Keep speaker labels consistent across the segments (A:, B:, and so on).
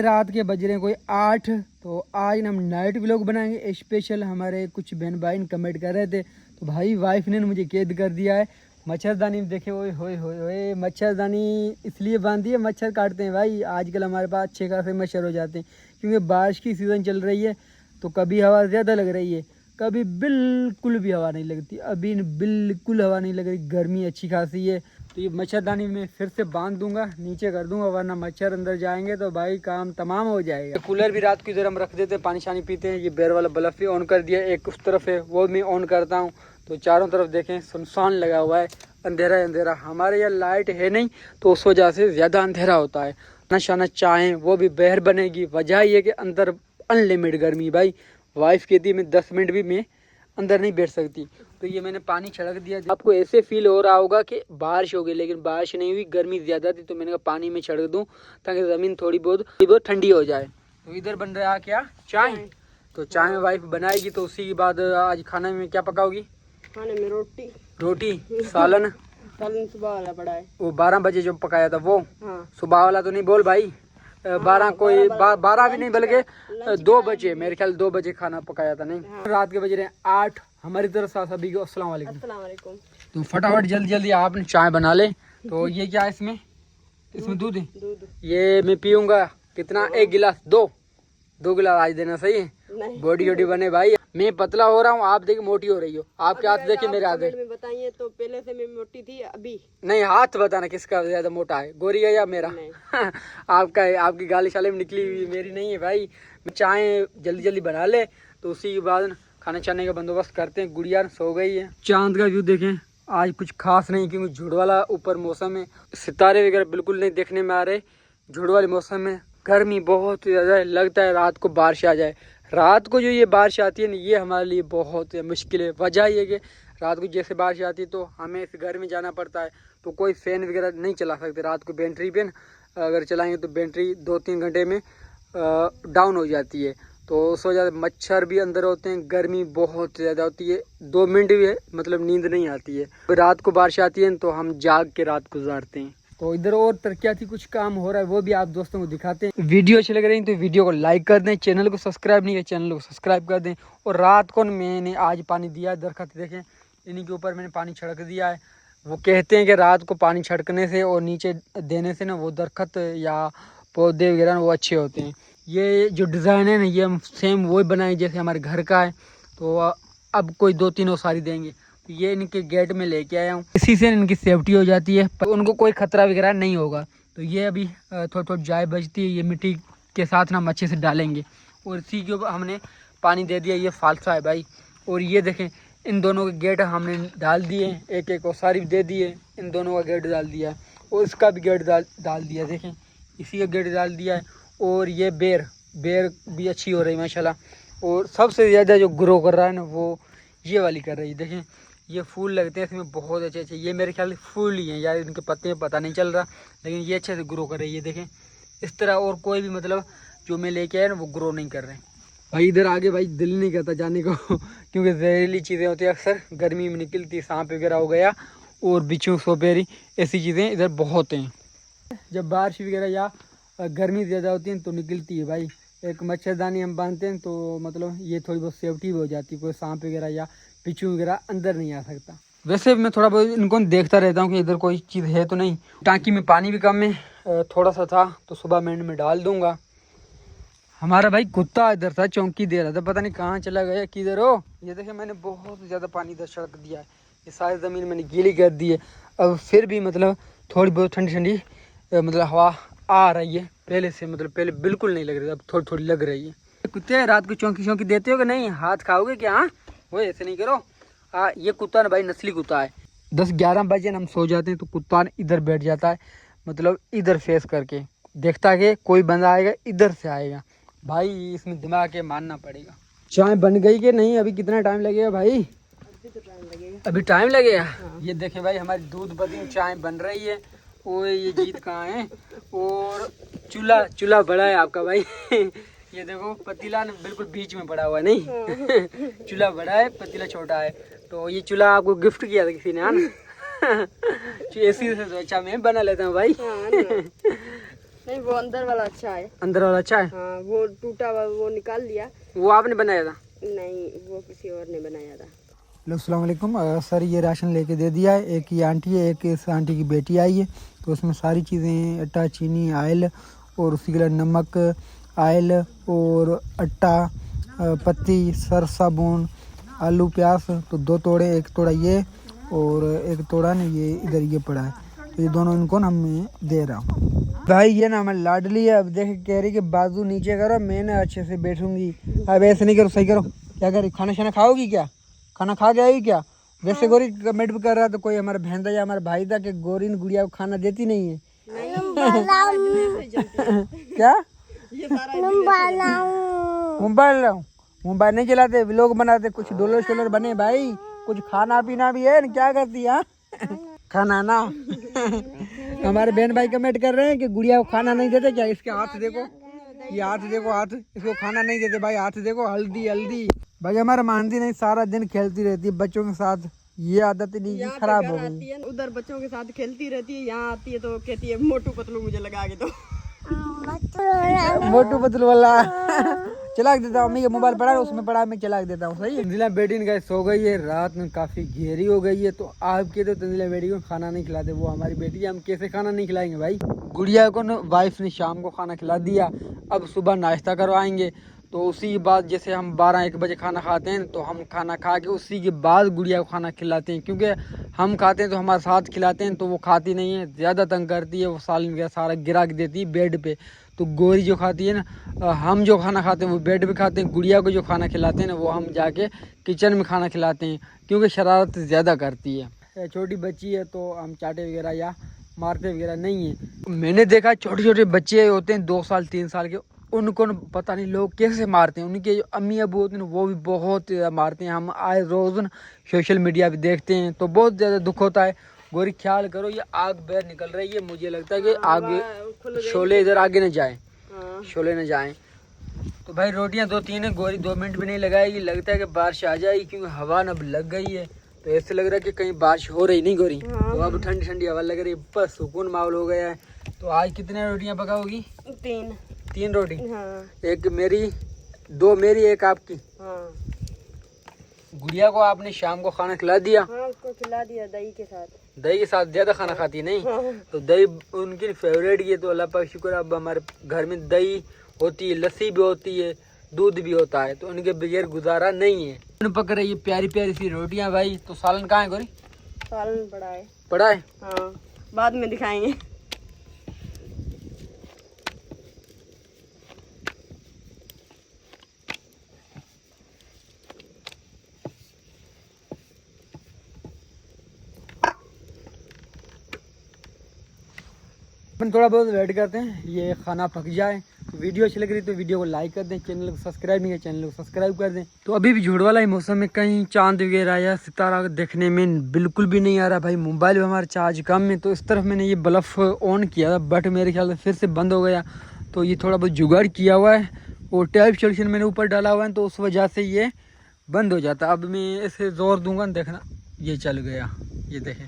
A: रात के बज रहे हैं कोई 8। तो आज हम नाइट व्लॉग बनाएंगे स्पेशल। हमारे कुछ बहन भाई कमेंट कर रहे थे, तो भाई वाइफ ने मुझे कैद कर दिया है। मच्छरदानी देखे, ओए होए होए होए, मच्छरदानी इसलिए बांधी है, मच्छर काटते हैं भाई। आजकल हमारे पास अच्छे खासे मच्छर हो जाते हैं, क्योंकि बारिश की सीज़न चल रही है। तो कभी हवा ज़्यादा लग रही है, कभी बिल्कुल भी हवा नहीं लगती। अभी बिल्कुल हवा नहीं लग रही, गर्मी अच्छी खासी है। तो ये मच्छरदानी में फिर से बांध दूंगा, नीचे कर दूंगा, वरना मच्छर अंदर जाएंगे तो भाई काम तमाम हो जाएगा। कूलर भी रात को इधर हम रख देते हैं, पानी शानी पीते हैं। ये बेर वाला बल्ब भी ऑन कर दिया, एक उस तरफ है वो मैं ऑन करता हूँ। तो चारों तरफ देखें सुनसान लगा हुआ है, अंधेरा अंधेरा। हमारे यहाँ लाइट है नहीं, तो उस वजह से ज़्यादा अंधेरा होता है। नशा न चाहें वो भी बहर बनेगी। वजह ये कि अंदर अनलिमिटेड गर्मी भाई। वाइफ कहती है मैं 10 मिनट भी मैं अंदर नहीं बैठ सकती। तो ये मैंने पानी छिड़क दिया। आपको ऐसे फील हो रहा होगा कि बारिश हो गई, लेकिन बारिश नहीं हुई, गर्मी ज़्यादा थी। तो मैंने कहा पानी में छिड़क दूँ ताकि ज़मीन थोड़ी बहुत ठंडी हो जाए। तो इधर बन रहा है क्या, चाय। तो चाय में वाइफ बनाएगी। तो उसी के बाद आज खाने में क्या पकाओगी?
B: खाने में रोटी
A: सालन।
B: सालन सुबह वाला पड़ा है,
A: वो 12 बजे जो पकाया था वो।
B: हाँ।
A: सुबह वाला तो नहीं बोल भाई, 12 कोई 12 भी नहीं, बल्कि 2 बजे, मेरे ख्याल 2 बजे खाना पकाया था। नहीं,
B: हाँ।
A: रात के बज रहे हैं 8। हमारी तरफ से सभी को अस्सलाम वालेकुम।
B: अस्सलाम वालेकुम।
A: तो फटाफट जल्दी जल्दी आपने चाय बना ले। तो ये क्या है इसमें दूध है।
B: दूध
A: ये मैं पीऊंगा कितना, 1 गिलास, 2 गिलास आज देना, सही है।
B: नहीं,
A: बॉडी वॉडी बने भाई। मैं पतला हो रहा हूँ, आप देखिए मोटी हो रही हो। आपके हाथ देखिए, मेरे हाथ
B: में बताइए। तो पहले से मैं मोटी थी, अभी
A: नहीं। हाथ बताना किसका ज्यादा मोटा है, गोरी है या मेरा? आपका है, आपकी गाली शाले में निकली हुई, मेरी नहीं है भाई। चाय जल्दी जल्दी बना ले, तो उसी के बाद खाने चाने का बंदोबस्त करते हैं। गुड़िया सो गई है। चांद का व्यू देखें, आज कुछ खास नहीं, क्योंकि झुड़ वाला ऊपर मौसम है। सितारे वगैरह बिल्कुल नहीं देखने में आ रहे। झुड़ वाले मौसम में गर्मी बहुत ज़्यादा है, लगता है रात को बारिश आ जाए। रात को जो ये बारिश आती है ना, ये हमारे लिए बहुत मुश्किल है। वजह ये कि रात को जैसे बारिश आती है तो हमें इस घर में जाना पड़ता है, तो कोई फ़ैन वगैरह नहीं चला सकते रात को। बैटरी पे अगर चलाएंगे तो बैटरी 2-3 घंटे में डाउन हो जाती है। तो उस वजह से मच्छर भी अंदर होते हैं, गर्मी बहुत ज़्यादा होती है। 2 मिनट भी मतलब नींद नहीं आती है। रात को बारिश आती है तो हम जाग के रात गुजारते हैं। तो इधर और तरक्याती कुछ काम हो रहा है, वो भी आप दोस्तों को दिखाते हैं। वीडियो अच्छी लग रही है तो वीडियो को लाइक कर दें, चैनल को सब्सक्राइब नहीं किया चैनल को सब्सक्राइब कर दें। और रात को मैंने आज पानी दिया है, दरख्त देखें इन्हीं के ऊपर मैंने पानी छिड़क दिया है। वो कहते हैं कि रात को पानी छिड़कने से और नीचे देने से ना वो दरख्त या पौधे वगैरह वो अच्छे होते हैं। ये जो डिज़ाइन है ना, ये हम सेम वही बनाए जैसे हमारे घर का है। तो अब कोई 2-3 और सारी देंगे। तो ये इनके गेट में लेके आया हूँ, इसी से इनकी सेफ्टी हो जाती है, पर उनको कोई खतरा वगैरह नहीं होगा। तो ये अभी थोड़ी थोड़ी जाय बचती है, ये मिट्टी के साथ ना हम अच्छे से डालेंगे। और इसी के ऊपर हमने पानी दे दिया। ये फालसा है भाई। और ये देखें, इन दोनों के गेट हमने डाल दिए, एक और सारी दे दिए। इन दोनों का गेट डाल दिया है, और इसका भी गेट डाल दिया। देखें, इसी का गेट डाल दिया है। और ये बेर भी अच्छी हो रही है माशाल्लाह। और सबसे ज़्यादा जो ग्रो कर रहा है ना, वो ये वाली कर रही है। देखें, ये फूल लगते हैं इसमें बहुत अच्छे अच्छे। ये मेरे ख्याल से फूल ही हैं यार, इनके पत्ते में पता नहीं चल रहा, लेकिन ये अच्छे से ग्रो कर रही है। देखें, इस तरह और कोई भी मतलब जो मैं लेके आया ना वो ग्रो नहीं कर रहे हैं भाई। इधर आगे भाई दिल नहीं करता जाने को क्योंकि जहरीली चीज़ें होती हैं, अक्सर गर्मी में निकलती, सांप वगैरह हो गया और बिच्छू सोपेरी, ऐसी चीज़ें इधर बहुत हैं। जब बारिश वगैरह या गर्मी ज़्यादा होती है तो निकलती है भाई। एक मच्छरदानी हम बांधते हैं तो मतलब ये थोड़ी बहुत सेफ्टी भी हो जाती है, कोई सांप वगैरह या बिच्छू वगैरह अंदर नहीं आ सकता। वैसे मैं थोड़ा बहुत इनको देखता रहता हूँ कि इधर कोई चीज़ है तो नहीं। टांकी में पानी भी कम है, थोड़ा सा था, तो सुबह में डाल दूंगा। हमारा भाई कुत्ता इधर था, चौंकी दे रहा था, पता नहीं कहाँ चला गया, किधर हो। ये देखे, मैंने बहुत ज़्यादा पानी इधर छिड़क दिया है, ये सारी ज़मीन मैंने गीली कर दी है। अब फिर भी मतलब थोड़ी बहुत ठंडी ठंडी मतलब हवा आ रही है। पहले से मतलब पहले बिल्कुल नहीं लग रही, अब थोड़ी थोड़ी लग रही है। कुत्ते रात को चौंकी देते हो कि नहीं? हाथ खाओगे क्या? हाँ, वो ऐसे नहीं करो। ये कुत्ता ना भाई नस्ली कुत्ता है। 10-11 बजे हम सो जाते हैं तो कुत्ता इधर बैठ जाता है, मतलब इधर फेस करके देखता है कि कोई बंदा आएगा, इधर से आएगा भाई। इसमें दिमाग के मानना पड़ेगा। चाय बन गई कि नहीं? अभी कितना टाइम लगेगा भाई? अभी टाइम लगेगा। हाँ। ये देखें भाई, हमारी दूध बदी चाय बन रही है। ओए ये जीत कहाँ है? और चूल्हा बड़ा है आपका भाई ये देखो, पतीला ना बिल्कुल बीच में पड़ा हुआ है, नहीं चूल्हा बड़ा है, पतीला छोटा है। तो ये चूल्हा आपको गिफ्ट किया था किसी ने, है ना ऐसी से तो अच्छा मैं बना लेता हूँ भाई
B: नहीं वो अंदर वाला अच्छा है।
A: अंदर वाला अच्छा है?
B: हाँ वो टूटा हुआ वो निकाल लिया।
A: वो आपने बनाया था?
B: नहीं वो किसी और ने बनाया था।
A: हेलो अस्सलाम वालेकुम सर, ये राशन लेके दे दिया है। एक ये आंटी है, एक इस आंटी की बेटी आई है, तो उसमें सारी चीज़ें आटा, चीनी, आयल और उसी के लिए नमक, आयल और आटा, पत्ती, सर्फ साबुन, आलू, प्याज, तो 2 तोड़े, एक तोड़ा ये और एक तोड़ा ना ये इधर ये पड़ा है, तो ये दोनों इनको ना मैं दे रहा हूँ। भाई ये ना हमारी लाडली है। अब देख कह रही कि बाजू नीचे करो, मैं ना अच्छे से बैठूंगी। अब ऐसे नहीं करो, सही करो। क्या करी, खाना शाना खाओगी क्या? खाना खा के आई क्या? वैसे गोरी कमेंट भी कर रहा था कोई, हमारा बहन था या हमारा भाई था कि गोरी ने गुड़िया को खाना देती नहीं है। क्या मोबाइल नहीं चलाते, व्लॉग बनाते, कुछ डॉलर शोलर बने भाई, कुछ खाना पीना भी है न, क्या करती है खाना ना हमारे बहन भाई कमेंट कर रहे हैं कि गुड़िया को खाना नहीं देते क्या? इसके हाथ देखो, ये हाथ देखो, हाथ, इसको खाना नहीं देते भाई, हाथ देखो, हल्दी हल्दी। भाई हमारा मानती नहीं, सारा दिन खेलती रहती है बच्चों के साथ, ये आदत नहीं खराब हो गई।
B: उधर बच्चों के साथ खेलती रहती है, यहाँ आती है तो कहती है मोटू पतलू मुझे लगा के दो।
A: मोटू पतलू वाला चला देता हूँ, मैं मोबाइल पड़ा है उसमें पड़ा, मैं चला देता हूँ। सही है। तंजीला बेटी ने सो गई है, रात में काफी घेरी हो गई है, तो आपके तो तंजीला बेटी को खाना नहीं खिलाते, वो हमारी बेटी है, हम कैसे खाना नहीं खिलाएंगे भाई? गुड़िया को ना वाइफ ने शाम को खाना खिला दिया, अब सुबह नाश्ता करवाएंगे, तो उसी के बाद जैसे हम 12-1 बजे खाना खाते हैं, तो हम खाना खा के उसी के बाद गुड़िया को खाना खिलाते हैं, क्योंकि हम खाते हैं तो हमारे साथ खिलाते हैं, तो वो खाती नहीं है, ज़्यादा तंग करती है, वो सालन वगैरह सारा गिरा के देती है बेड पे। तो गोरी जो खाती है ना, हम जो खाना खाते हैं वो बेड पे खाते हैं, गुड़िया को जो खाना खिलाते हैं ना वो हम जाके किचन में खाना खिलाते हैं, क्योंकि शरारत ज़्यादा करती है। छोटी बच्ची है तो हम चाटे वगैरह या मारते वगैरह नहीं है। मैंने देखा छोटे छोटे बच्चे होते हैं 2 साल 3 साल के, उनको पता नहीं लोग कैसे मारते हैं, उनके जो अम्मी अबू होते हैं वो भी बहुत मारते हैं। हम आए रोज़ सोशल मीडिया पे देखते हैं तो बहुत ज़्यादा दुख होता है। गोरी ख्याल करो, ये आग बाहर निकल रही है, मुझे लगता है कि आग शोले इधर आगे न जाए, शोले न जाए। तो भाई रोटियां 2-3 है, गोरी 2 मिनट भी नहीं लगाएगी, लगता है कि बारिश आ जाएगी, क्योंकि हवा अब लग गई है, तो ऐसे लग रहा है कि कहीं बारिश हो रही नहीं गोरी। तो अब ठंडी ठंडी हवा लग रही है, बस सुकून माहौल हो गया है। तो आज कितने रोटियां पकाओगी? 3 रोटी।
B: हाँ।
A: एक मेरी, 2 मेरी, एक आपकी।
B: हाँ।
A: गुड़िया को आपने शाम को खाना खिला दिया?
B: हाँ उसको खिला दिया दही के साथ।
A: दही के साथ ज्यादा खाना खाती नहीं?
B: हाँ।
A: तो दही उनकी फेवरेट है, तो अल्लाह पाक शुक्र, अब हमारे घर में दही होती है, लस्सी भी होती है, दूध भी होता है, तो उनके बगैर गुजारा नहीं है। पक रही है प्यारी प्यारी सी रोटियां भाई। तो सालन कहाँ है गोरी?
B: सालन पड़ा है।
A: पड़ा है?
B: हाँ बाद में दिखाएंगे।
A: अपन थोड़ा बहुत वेट करते हैं ये खाना पक जाए। तो वीडियो अच्छी लग रही तो वीडियो को लाइक कर दें, चैनल को सब्सक्राइब नहीं किया चैनल को सब्सक्राइब कर दें। तो अभी भी झूठ वाला ही मौसम में कहीं चांद वगैरह या सितारा देखने में बिल्कुल भी नहीं आ रहा भाई। मोबाइल में हमारा चार्ज कम है, तो इस तरफ मैंने ये बल्ब ऑन किया था, बट मेरे ख्याल से फिर से बंद हो गया। तो ये थोड़ा बहुत जुगाड़ किया हुआ है और टैप सोल्यूशन मैंने ऊपर डाला हुआ है, तो उस वजह से ये बंद हो जाता। अब मैं ऐसे जोर दूंगा, देखना ये चल गया, ये देखें।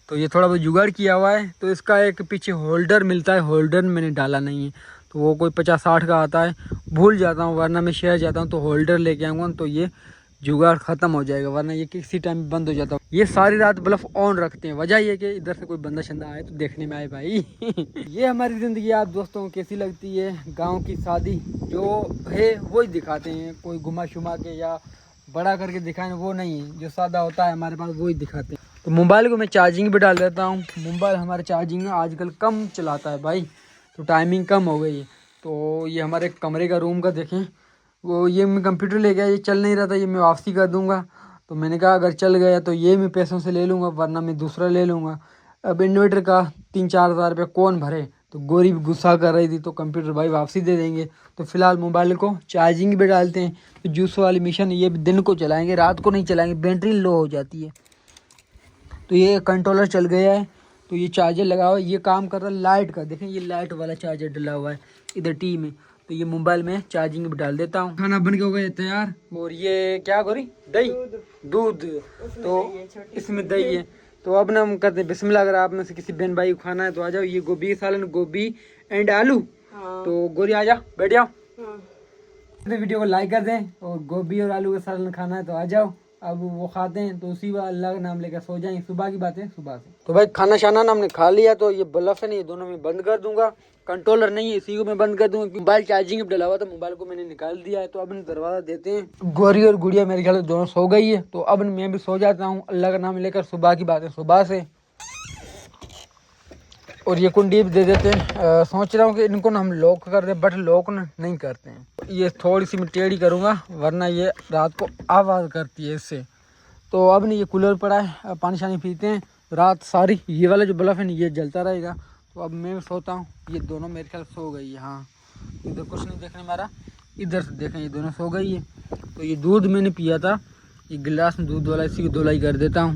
A: तो ये थोड़ा बहुत जुगाड़ किया हुआ है। तो इसका एक पीछे होल्डर मिलता है, होल्डर मैंने डाला नहीं है, तो वो कोई 50-60 का आता है, भूल जाता हूँ, वरना मैं शहर जाता हूँ तो होल्डर लेके आऊँगा, तो ये जुगाड़ ख़त्म हो जाएगा, वरना ये किसी टाइम बंद हो जाता है। ये सारी रात बल्ब ऑन रखते हैं, वजह ये कि इधर से कोई बंदा शंदा आए तो देखने में आए भाई। ये हमारी ज़िंदगी आप दोस्तों को कैसी लगती है? गाँव की शादी जो है वही दिखाते हैं, कोई घुमा शुमा के या बड़ा करके दिखाएं वो नहीं है, जो सादा होता है हमारे पास वही दिखाते हैं। तो मोबाइल को मैं चार्जिंग पे डाल देता हूँ। मोबाइल हमारे चार्जिंग में आजकल कम चलाता है भाई, तो टाइमिंग कम हो गई है। तो ये हमारे कमरे का रूम का देखें, वो ये मैं कंप्यूटर ले गया, ये चल नहीं रहा था, ये मैं वापसी कर दूंगा। तो मैंने कहा अगर चल गया तो ये मैं पैसों से ले लूँगा, वरना मैं दूसरा ले लूँगा। अब इन्वर्टर का 3-4 हज़ार रुपये कौन भरे? तो गोरी भी गुस्सा कर रही थी, तो कंप्यूटर भाई वापसी दे देंगे। तो फिलहाल मोबाइल को चार्जिंग पे डालते हैं। तो जूस वाली मिशन ये दिन को चलाएँगे, रात को नहीं चलाएँगे, बैटरी लो हो जाती है। तो ये कंट्रोलर चल गया है, तो ये चार्जर लगा हुआ है, ये काम कर रहा है लाइट का, देखें ये लाइट वाला चार्जर डला हुआ है इधर टी में। तो ये मोबाइल में चार्जिंग भी डाल देता हूँ। खाना बन के हो गया तैयार। और ये क्या गोरी? दही, दूध, तो इसमें दही है। तो अब ना हम करते हैं बिस्मिल्लाह। अगर आप में से किसी बहन भाई को खाना है तो आ जाओ। ये गोभी सालन, गोभी एंड आलू।
B: हाँ।
A: तो गोरी आ जा, बैठ जाओ।
B: हाँ।
A: तो वीडियो को लाइक कर दें और गोभी और आलू का सालन खाना है तो आ जाओ। अब वो खाते हैं तो उसी बार अल्लाह का नाम लेकर सो जाएं। सुबह की बात है, सुबह से। तो भाई खाना शाना ना हमने खा लिया। तो ये बल्ब है ना, ये दोनों में बंद कर दूंगा। कंट्रोलर नहीं है, इसी को मैं बंद कर दूंगा। मोबाइल चार्जिंग पे डला हुआ था, मोबाइल को मैंने निकाल दिया है। तो अब दरवाजा देते हैं। गोरी और गुड़िया मेरे ख्याल से दोनों सो गई है। तो अब मैं भी सो जाता हूँ। अल्लाह का नाम लेकर सुबह की बात है, सुबह से। और ये कुंडी भी दे देते हैं। सोच रहा हूँ कि इनको ना हम लॉक कर दें, बट लॉक ना नहीं करते हैं। ये थोड़ी सी मैं टेढ़ी करूँगा, वरना ये रात को आवाज़ करती है इससे। तो अब नहीं, ये कूलर पड़ा है, पानी शानी पीते हैं। रात सारी ये वाला जो बल्ब है ना, ये जलता रहेगा। तो अब मैं सोता हूँ। ये दोनों मेरे ख्याल सो गई है। हाँ, इधर कुछ नहीं देखने मारा, इधर से देखें, ये दोनों सो गई है। तो ये दूध मैंने पिया था, ये गिलास में दूध वाला, इसी की धुलाई कर देता हूँ।